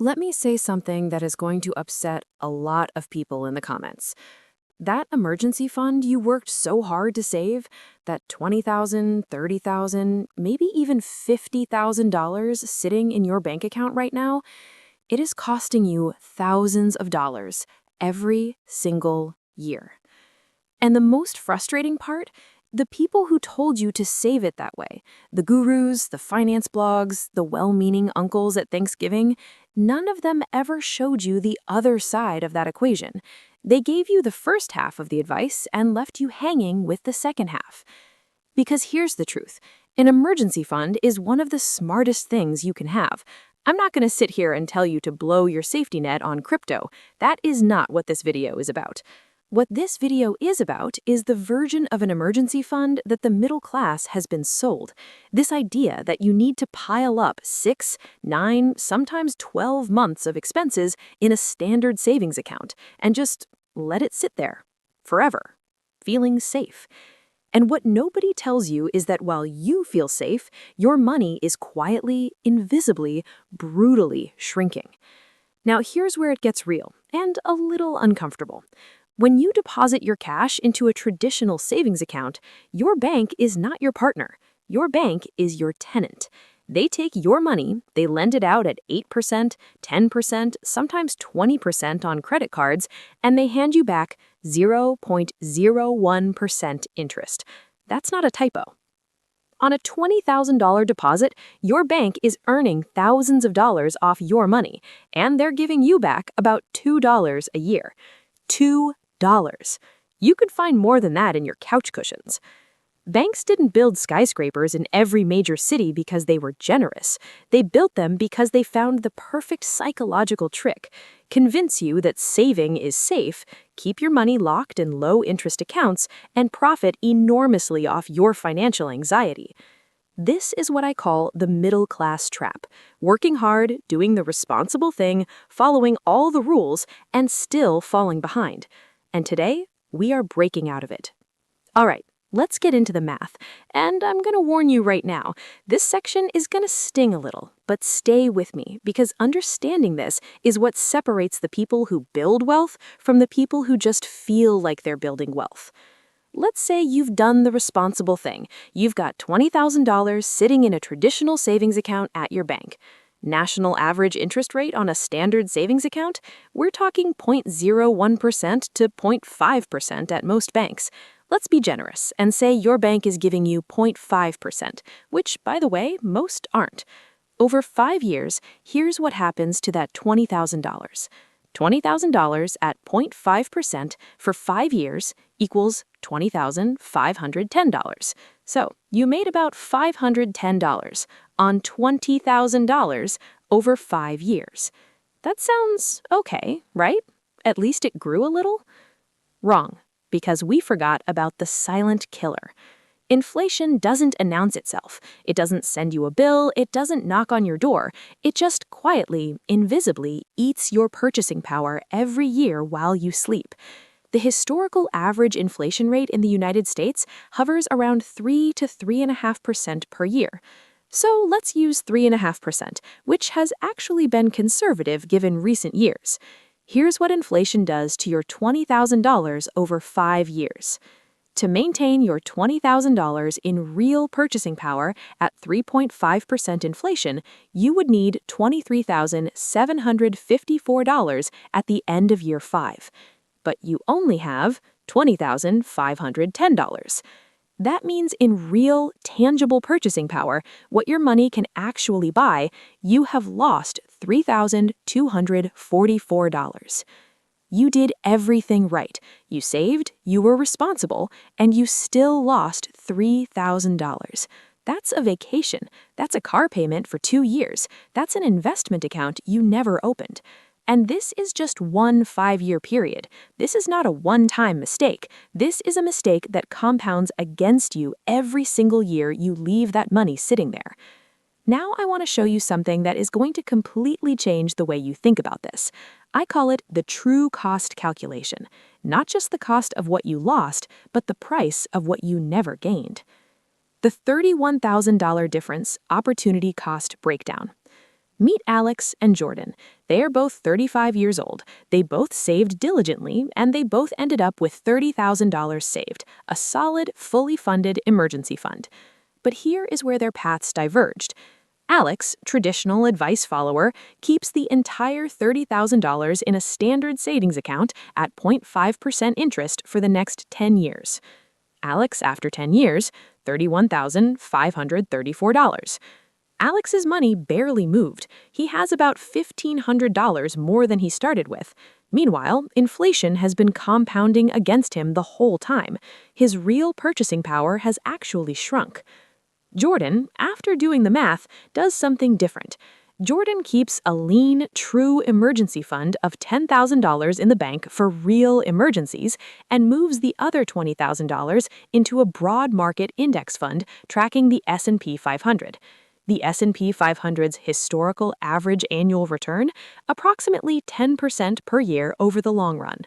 Let me say something that is going to upset a lot of people in the comments. That emergency fund you worked so hard to save, that $20,000, $30,000, maybe even $50,000 sitting in your bank account right now, it is costing you thousands of dollars every single year. And the most frustrating part, the people who told you to save it that way, the gurus, the finance blogs, the well-meaning uncles at Thanksgiving, none of them ever showed you the other side of that equation. They gave you the first half of the advice and left you hanging with the second half. Because here's the truth. An emergency fund is one of the smartest things you can have. I'm not going to sit here and tell you to blow your safety net on crypto. That is not what this video is about. What this video is about is the version of an emergency fund that the middle class has been sold. This idea that you need to pile up 6, 9, sometimes 12 months of expenses in a standard savings account and just let it sit there forever, feeling safe. And what nobody tells you is that while you feel safe, your money is quietly, invisibly, brutally shrinking. Now here's where it gets real and a little uncomfortable. When you deposit your cash into a traditional savings account, your bank is not your partner. Your bank is your tenant. They take your money, they lend it out at 8%, 10%, sometimes 20% on credit cards, and they hand you back 0.01% interest. That's not a typo. On a $20,000 deposit, your bank is earning thousands of dollars off your money, and they're giving you back about $2 a year. $2. You could find more than that in your couch cushions. Banks didn't build skyscrapers in every major city because they were generous. They built them because they found the perfect psychological trick. Convince you that saving is safe, keep your money locked in low-interest accounts, and profit enormously off your financial anxiety. This is what I call the middle-class trap. Working hard, doing the responsible thing, following all the rules, and still falling behind. And today, we are breaking out of it. All right, let's get into the math. And I'm going to warn you right now, this section is going to sting a little, but stay with me because understanding this is what separates the people who build wealth from the people who just feel like they're building wealth. Let's say you've done the responsible thing. You've got $20,000 sitting in a traditional savings account at your bank. National average interest rate on a standard savings account? We're talking 0.01% to 0.5% at most banks. Let's be generous and say your bank is giving you 0.5%, which, by the way, most aren't. Over 5 years, here's what happens to that $20,000. $20,000 at 0.5% for 5 years equals $20,510. So you made about $510 on $20,000 over 5 years. That sounds okay, right? At least it grew a little? Wrong, because we forgot about the silent killer. Inflation doesn't announce itself. It doesn't send you a bill. It doesn't knock on your door. It just quietly, invisibly eats your purchasing power every year while you sleep. The historical average inflation rate in the United States hovers around 3 to 3.5% per year. So let's use 3.5%, which has actually been conservative given recent years. Here's what inflation does to your $20,000 over 5 years. To maintain your $20,000 in real purchasing power at 3.5% inflation, you would need $23,754 at the end of year 5. But you only have $20,510. That means in real, tangible purchasing power, what your money can actually buy, you have lost $3,244. You did everything right. You saved, you were responsible, and you still lost $3,000. That's a vacation. That's a car payment for 2 years. That's an investment account you never opened. And this is just one 5-year period. This is not a one-time mistake. This is a mistake that compounds against you every single year you leave that money sitting there. Now I want to show you something that is going to completely change the way you think about this. I call it the true cost calculation. Not just the cost of what you lost, but the price of what you never gained. The $31,000 difference opportunity cost breakdown. Meet Alex and Jordan. They are both 35 years old. They both saved diligently, and they both ended up with $30,000 saved, a solid, fully funded emergency fund. But here is where their paths diverged. Alex, traditional advice follower, keeps the entire $30,000 in a standard savings account at 0.5% interest for the next 10 years. Alex, after 10 years, $31,534. Alex's money barely moved. He has about $1,500 more than he started with. Meanwhile, inflation has been compounding against him the whole time. His real purchasing power has actually shrunk. Jordan, after doing the math, does something different. Jordan keeps a lean, true emergency fund of $10,000 in the bank for real emergencies and moves the other $20,000 into a broad market index fund tracking the S&P 500. The S&P 500's historical average annual return, approximately 10% per year over the long run.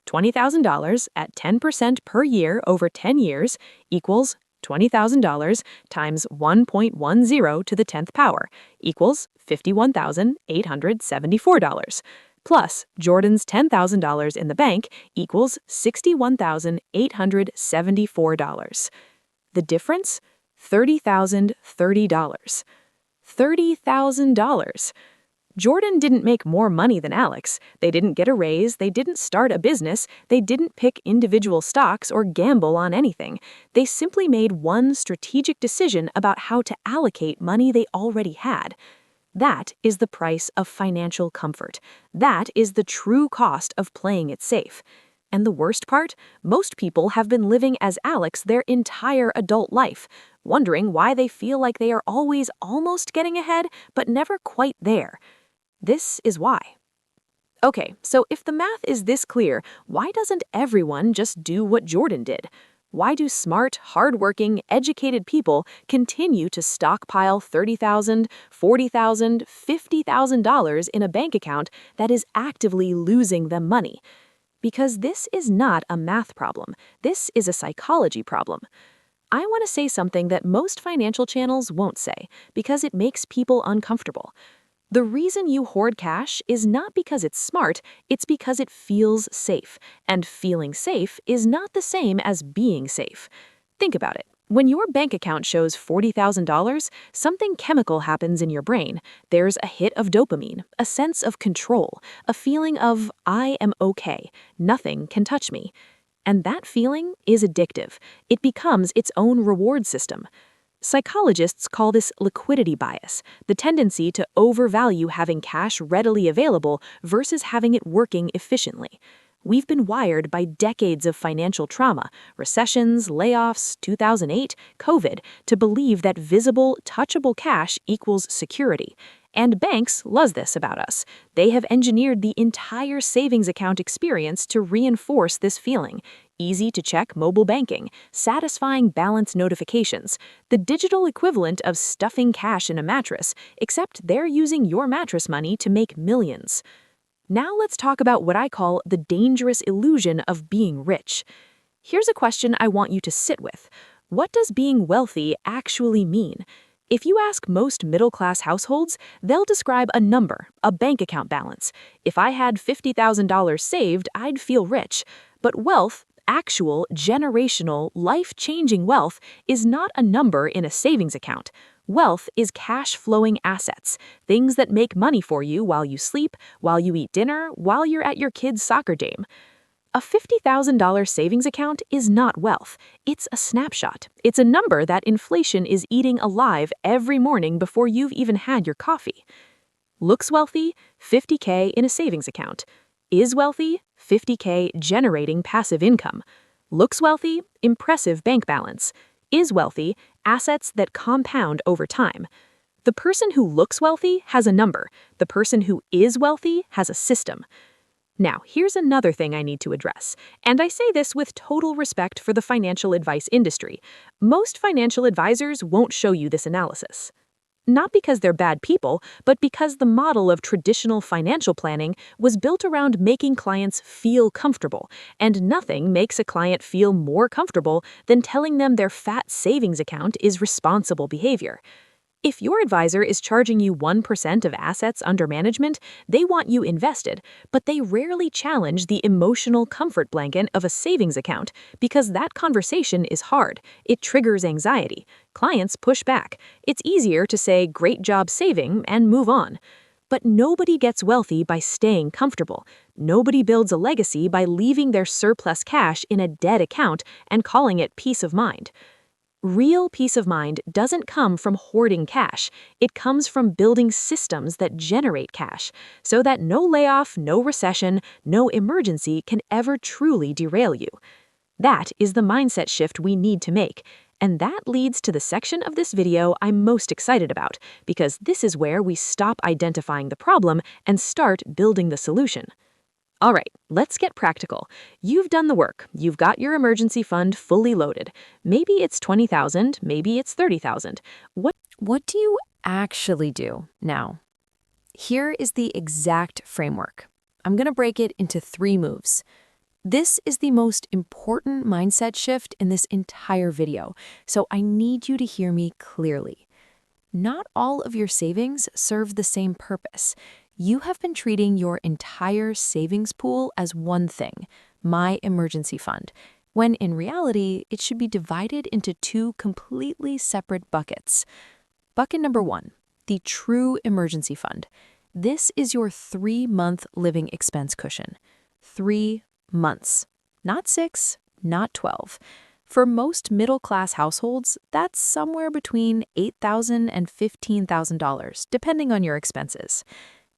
$20,000 at 10% per year over 10 years equals $20,000 times 1.10 to the 10th power equals $51,874. Plus, Jordan's $10,000 in the bank equals $61,874. The difference? $30,030. $30,000. Jordan didn't make more money than Alex. They didn't get a raise, they didn't start a business, they didn't pick individual stocks or gamble on anything. They simply made one strategic decision about how to allocate money they already had. That is the price of financial comfort. That is the true cost of playing it safe. And the worst part? Most people have been living as Alex their entire adult life, wondering why they feel like they are always almost getting ahead, but never quite there. This is why. Okay, so if the math is this clear, why doesn't everyone just do what Jordan did? Why do smart, hardworking, educated people continue to stockpile $30,000, $40,000, $50,000 in a bank account that is actively losing them money? Because this is not a math problem. This is a psychology problem. I want to say something that most financial channels won't say, because it makes people uncomfortable. The reason you hoard cash is not because it's smart, it's because it feels safe. And feeling safe is not the same as being safe. Think about it. When your bank account shows $40,000, something chemical happens in your brain. There's a hit of dopamine, a sense of control, a feeling of, I am okay, nothing can touch me. And that feeling is addictive. It becomes its own reward system. Psychologists call this liquidity bias, the tendency to overvalue having cash readily available versus having it working efficiently. We've been wired by decades of financial trauma, recessions, layoffs, 2008, COVID, to believe that visible, touchable cash equals security. And banks love this about us. They have engineered the entire savings account experience to reinforce this feeling. Easy to check mobile banking, satisfying balance notifications, the digital equivalent of stuffing cash in a mattress, except they're using your mattress money to make millions. Now let's talk about what I call the dangerous illusion of being rich. Here's a question I want you to sit with. What does being wealthy actually mean? If you ask most middle-class households, they'll describe a number, a bank account balance. If I had $50,000 saved, I'd feel rich. But wealth, actual, generational, life-changing wealth, is not a number in a savings account. Wealth is cash-flowing assets, things that make money for you while you sleep, while you eat dinner, while you're at your kid's soccer game. A $50,000 savings account is not wealth. It's a snapshot. It's a number that inflation is eating alive every morning before you've even had your coffee. Looks wealthy? $50K in a savings account. Is wealthy? $50K generating passive income. Looks wealthy? Impressive bank balance. Is wealthy? Assets that compound over time. The person who looks wealthy has a number. The person who is wealthy has a system. Now, here's another thing I need to address, and I say this with total respect for the financial advice industry. Most financial advisors won't show you this analysis. Not because they're bad people, but because the model of traditional financial planning was built around making clients feel comfortable, and nothing makes a client feel more comfortable than telling them their fat savings account is responsible behavior. If your advisor is charging you 1% of assets under management, they want you invested, but they rarely challenge the emotional comfort blanket of a savings account because that conversation is hard. It triggers anxiety. Clients push back. It's easier to say, "Great job saving," and move on. But nobody gets wealthy by staying comfortable. Nobody builds a legacy by leaving their surplus cash in a dead account and calling it peace of mind. Real peace of mind doesn't come from hoarding cash. It comes from building systems that generate cash, so that no layoff, no recession, no emergency can ever truly derail you. That is the mindset shift we need to make. And that leads to the section of this video I'm most excited about, because this is where we stop identifying the problem and start building the solution. All right, let's get practical. You've done the work. You've got your emergency fund fully loaded. Maybe it's 20,000, maybe it's 30,000. What do you actually do now? Here is the exact framework. I'm going to break it into 3 moves. This is the most important mindset shift in this entire video, so I need you to hear me clearly. Not all of your savings serve the same purpose. You have been treating your entire savings pool as one thing, my emergency fund, when in reality, it should be divided into 2 completely separate buckets. Bucket number 1, the true emergency fund. This is your 3-month living expense cushion. 3 months. Not 6, not 12. For most middle-class households, that's somewhere between $8,000 and $15,000, depending on your expenses.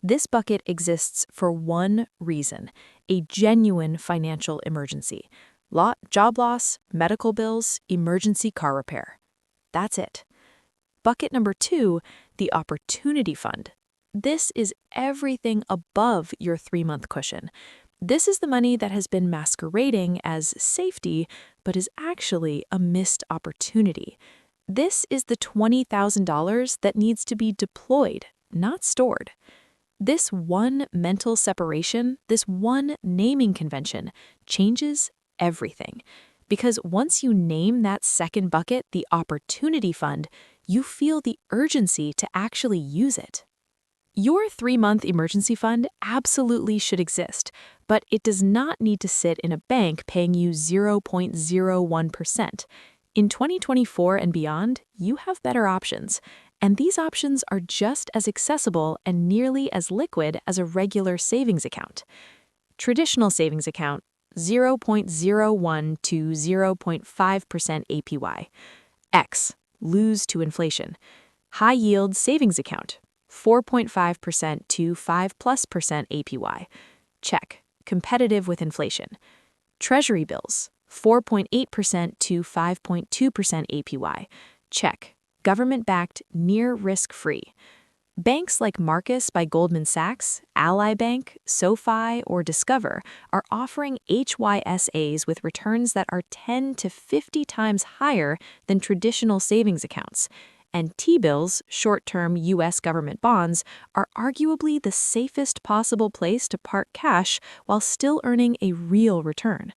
This bucket exists for one reason: a genuine financial emergency. Job loss, medical bills, emergency car repair. That's it. Bucket number 2, the opportunity fund. This is everything above your 3-month cushion. This is the money that has been masquerading as safety, but is actually a missed opportunity. This is the $20,000 that needs to be deployed, not stored. This one mental separation, this one naming convention, changes everything. Because once you name that second bucket, the opportunity fund, you feel the urgency to actually use it. Your 3-month emergency fund absolutely should exist, but it does not need to sit in a bank paying you 0.01%. In 2024 and beyond, you have better options, and these options are just as accessible and nearly as liquid as a regular savings account. Traditional savings account, 0.01 to 0.5% APY. X, lose to inflation. High yield savings account, 4.5% to 5+% APY. Check, competitive with inflation. Treasury bills, 4.8% to 5.2% APY. Check, government-backed, near risk-free. Banks like Marcus by Goldman Sachs, Ally Bank, SoFi, or Discover are offering HYSAs with returns that are 10 to 50 times higher than traditional savings accounts. And T-bills, short-term U.S. government bonds, are arguably the safest possible place to park cash while still earning a real return.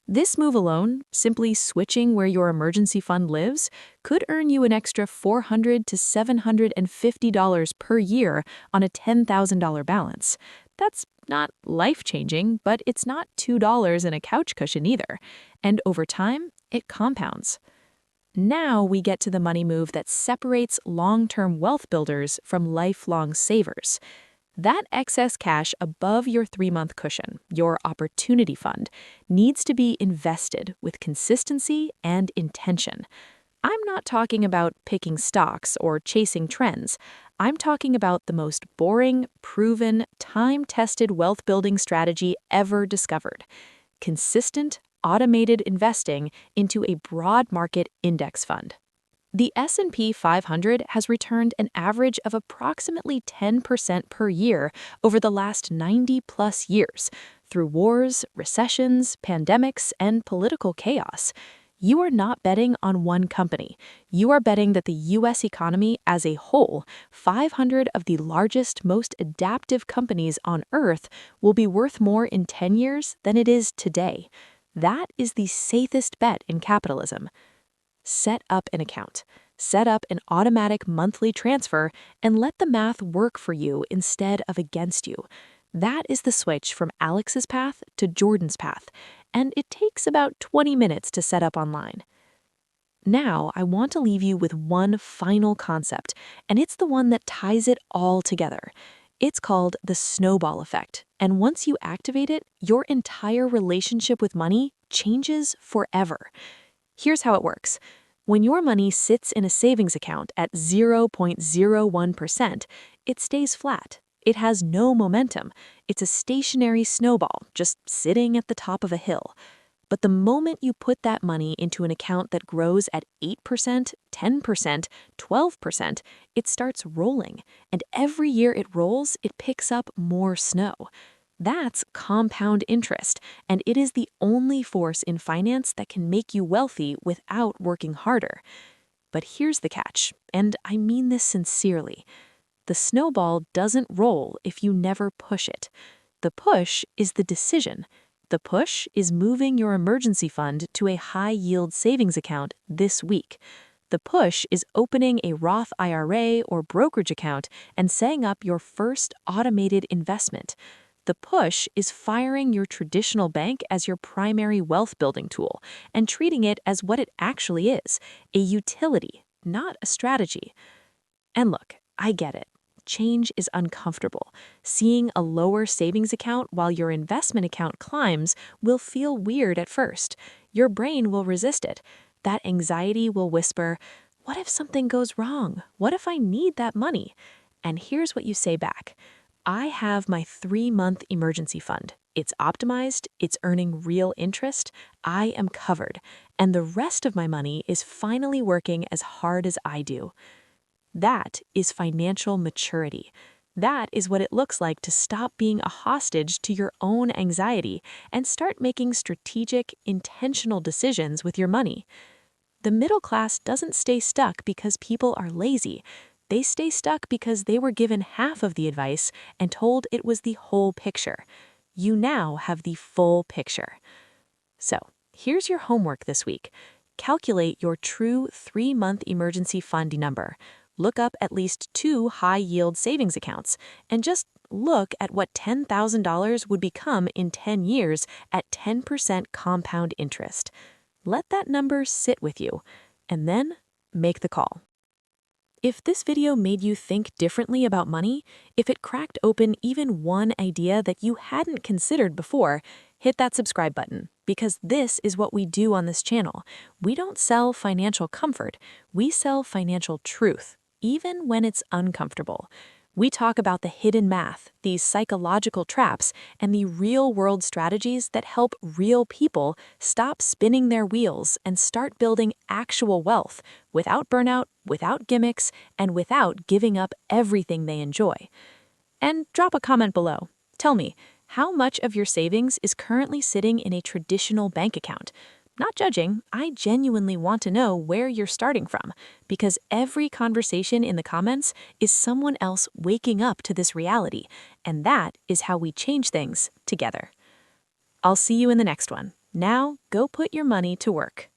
This move alone, simply switching where your emergency fund lives, could earn you an extra $400 to $750 per year on a $10,000 balance. That's not life-changing, but it's not $2 in a couch cushion either. And over time, it compounds. Now we get to the money move that separates long-term wealth builders from lifelong savers. That excess cash above your 3-month cushion, your opportunity fund, needs to be invested with consistency and intention. I'm not talking about picking stocks or chasing trends. I'm talking about the most boring, proven, time-tested wealth-building strategy ever discovered: consistent, automated investing into a broad market index fund. The S&P 500 has returned an average of approximately 10% per year over the last 90-plus years, through wars, recessions, pandemics, and political chaos. You are not betting on one company. You are betting that the U.S. economy as a whole, 500 of the largest, most adaptive companies on Earth, will be worth more in 10 years than it is today. That is the safest bet in capitalism. Set up an account. Set up an automatic monthly transfer and let the math work for you instead of against you. That is the switch from Alex's path to Jordan's path, and it takes about 20 minutes to set up online. Now, I want to leave you with one final concept, and it's the one that ties it all together. It's called the snowball effect, and once you activate it, your entire relationship with money changes forever. Here's how it works. When your money sits in a savings account at 0.01%, it stays flat. It has no momentum. It's a stationary snowball, just sitting at the top of a hill. But the moment you put that money into an account that grows at 8%, 10%, 12%, it starts rolling. And every year it rolls, it picks up more snow. That's compound interest, and it is the only force in finance that can make you wealthy without working harder. But here's the catch, and I mean this sincerely. The snowball doesn't roll if you never push it. The push is the decision. The push is moving your emergency fund to a high-yield savings account this week. The push is opening a Roth IRA or brokerage account and setting up your first automated investment. The push is firing your traditional bank as your primary wealth-building tool and treating it as what it actually is, a utility, not a strategy. And look, I get it. Change is uncomfortable. Seeing a lower savings account while your investment account climbs will feel weird at first. Your brain will resist it. That anxiety will whisper, "What if something goes wrong? What if I need that money?" And here's what you say back. I have my 3-month emergency fund. It's optimized, it's earning real interest, I am covered, and the rest of my money is finally working as hard as I do. That is financial maturity. That is what it looks like to stop being a hostage to your own anxiety and start making strategic, intentional decisions with your money. The middle class doesn't stay stuck because people are lazy. They stay stuck because they were given half of the advice and told it was the whole picture. You now have the full picture. So, here's your homework this week. Calculate your true 3-month emergency fund number. Look up at least 2 high-yield savings accounts, and just look at what $10,000 would become in 10 years at 10% compound interest. Let that number sit with you, and then make the call. If this video made you think differently about money, if it cracked open even one idea that you hadn't considered before, hit that subscribe button, because this is what we do on this channel. We don't sell financial comfort, we sell financial truth, even when it's uncomfortable. We talk about the hidden math, these psychological traps, and the real-world strategies that help real people stop spinning their wheels and start building actual wealth without burnout, without gimmicks, and without giving up everything they enjoy. And drop a comment below. Tell me, how much of your savings is currently sitting in a traditional bank account? Not judging, I genuinely want to know where you're starting from, because every conversation in the comments is someone else waking up to this reality, and that is how we change things together. I'll see you in the next one. Now, go put your money to work.